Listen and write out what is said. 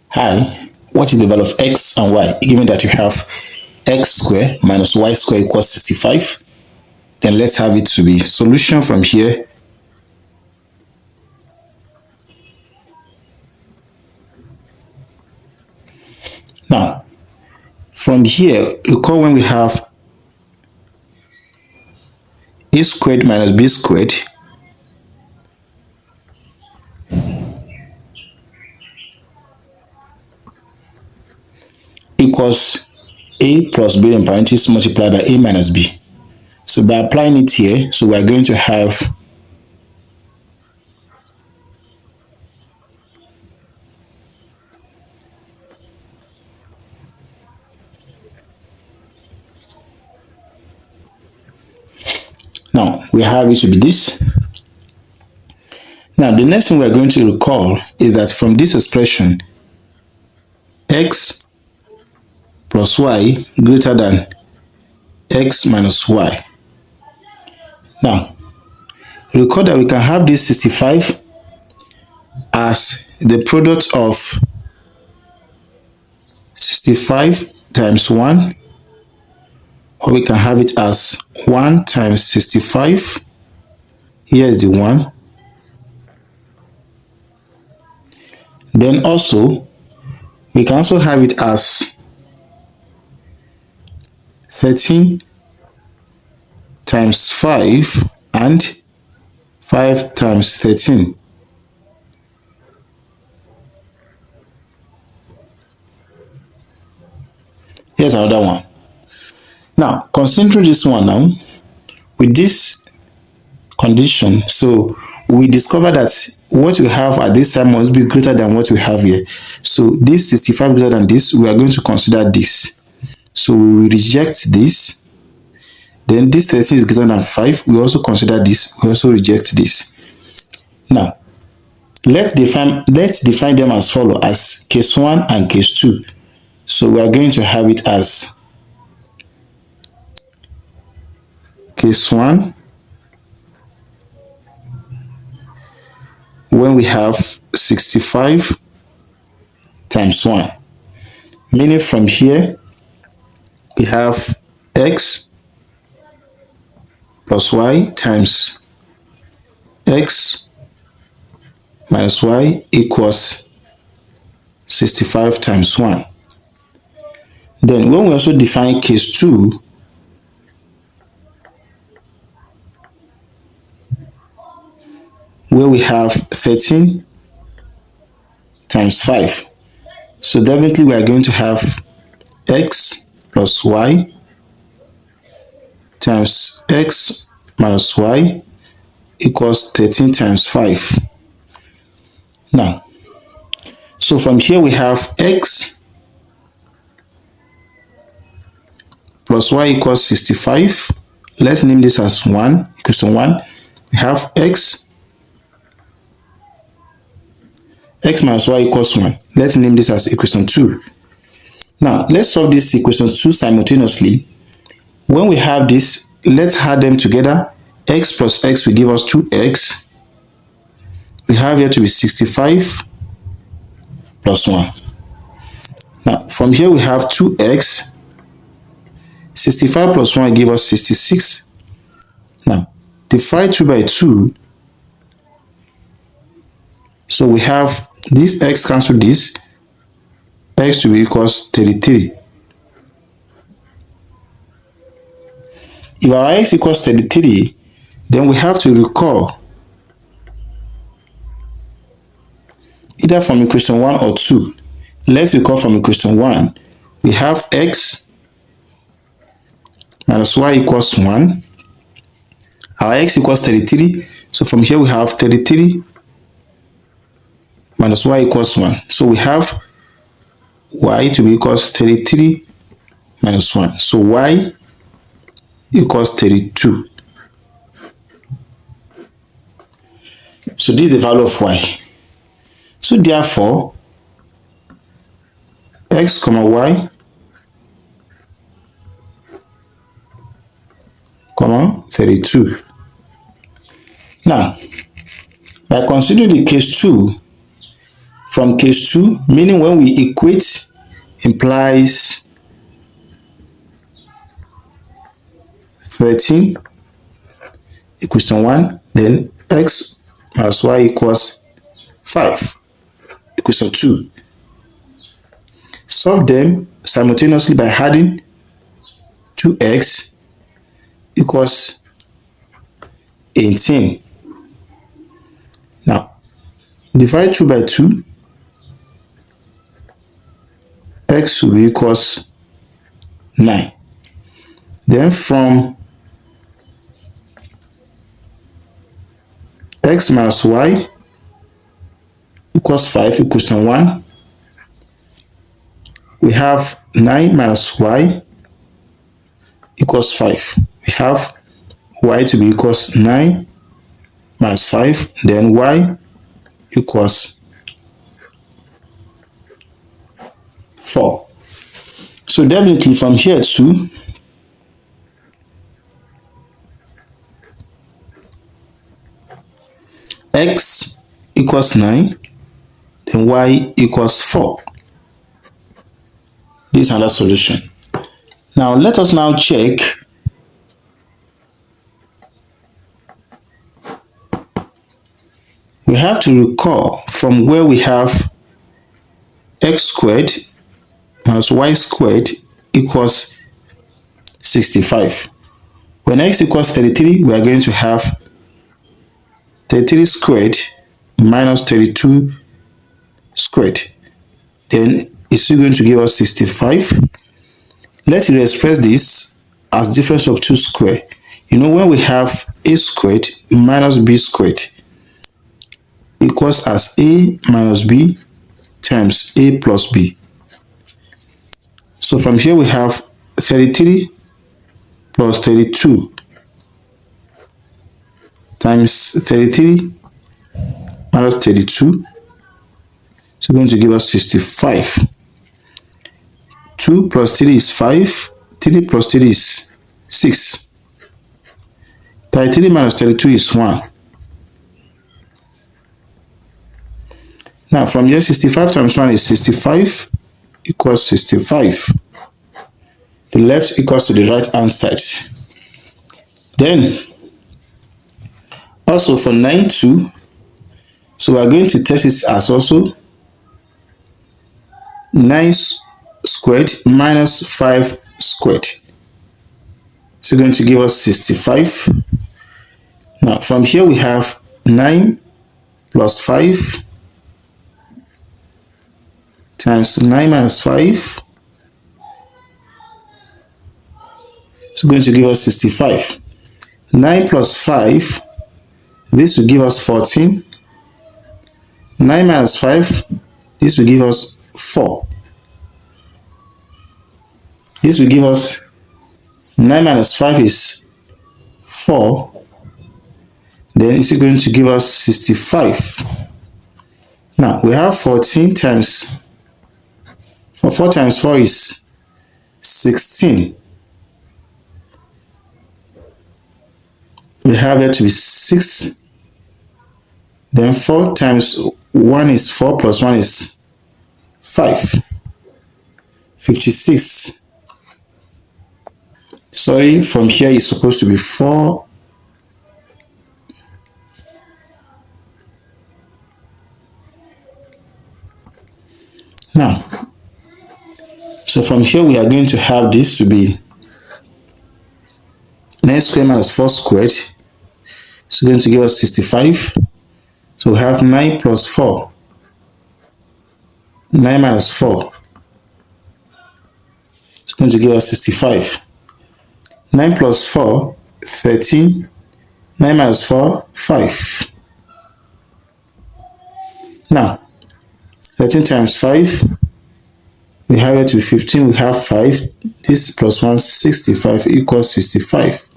Hi, what is the value of x and y given that you have x squared minus y squared equals 65? Then let's have it to be solution from here. Now, from here, recall when we have a squared minus b squared equals a plus b in parentheses multiplied by a minus b. So by applying it here, so we are going to have now we have it to be this. Now the next thing we are going to recall is that from this expression x plus y greater than x minus y. Now recall that we can have this 65 as the product of 65 times 1, or we can have it as 1 times 65. Here is the 1. Then also, we can also have it as 13 times 5 and 5 times 13. Here's another one. Now, considering this one now, with this condition, so we discover that what we have at this time must be greater than what we have here. So this 65 greater than this, we are going to consider this. So we will reject this. Then this 13 is greater than 5. We also consider this. We also reject this. Now, let's define them as follow, as case 1 and case 2. So we are going to have it as case 1 when we have 65 times 1. Meaning from here, we have x plus y times x minus y equals 65 times 1. Then when we also define case 2, where we have 13 times 5. So definitely we are going to have x plus y times x minus y equals 13 times 5. Now, so from here we have x plus y equals 65. Let's name this as 1 equals to 1. We have x minus y equals 1. Let's name this as equation 2. Now, let's solve this equation 2 simultaneously. When we have this, let's add them together. X plus x will give us 2x. We have here to be 65 plus 1. Now, from here we have 2x. 65 plus 1 give us 66. Now, divide 2 by 2. So we have this x cancel this. X to be equals 33. If our x equals 33, then we have to recall either from equation 1 or 2. Let's recall from equation 1. We have x minus y equals 1. Our x equals 33. So from here we have 33 minus y equals 1. So we have y to be equals 33 minus 1. So y equals 32. So this is the value of y. So therefore, x comma y comma 32. Now, By considering the case 2, from case 2, meaning when we equate implies 13 equals to 1, then x minus y equals 5 equals to 2. Solve them simultaneously by adding 2x equals 18. Now, divide 2 by 2, x will be equals 9. Then from x minus y equals 5 equals to 1, we have 9 minus y equals 5. We have y to be equals 9 minus 5, then y equals 4. So definitely from here to x equals 9, then y equals 4. This is another solution. Now let us now check we have to recall from where we have x squared minus y squared equals 65. When x equals 33, we are going to have 33 squared minus 32 squared. Then it's still going to give us 65. Let's express this as difference of 2 squared. You know, when we have a squared minus b squared equals as a minus b times a plus b. So from here we have 33 plus 32 times 33 minus 32. So going to give us 65. 2 plus 3 is 5. 3 plus 3 is 6. 33 minus 32 is 1. Now from here 65 times 1 is 65 equals 65. The left equals to the right hand side. Then also for 92, so we are going to test it as also 9 squared minus 5 squared. So going to give us 65. Now from here we have 9 plus 5 times 9 minus 5. So going to give us 65. 9 plus 5, this will give us 14. 9 minus 5, this will give us 4. This will give us 9 minus 5 is 4. Then it's going to give us 65. Now we have 14 times 4 times 4 is 16. We have it to be 6. Then 4 times 1 is 4 plus 1 is 5. 56. Sorry, from here it's supposed to be 4. Now, so from here we are going to have this to be 9 squared minus 4 squared. It's going to give us 65. So we have 9 plus 4. 9 minus 4. It's going to give us 65. 9 plus 4, 13. 9 minus 4, 5. Now, 13 times 5, we have it to be 15. We have 5. This plus 1, 65 equals 65.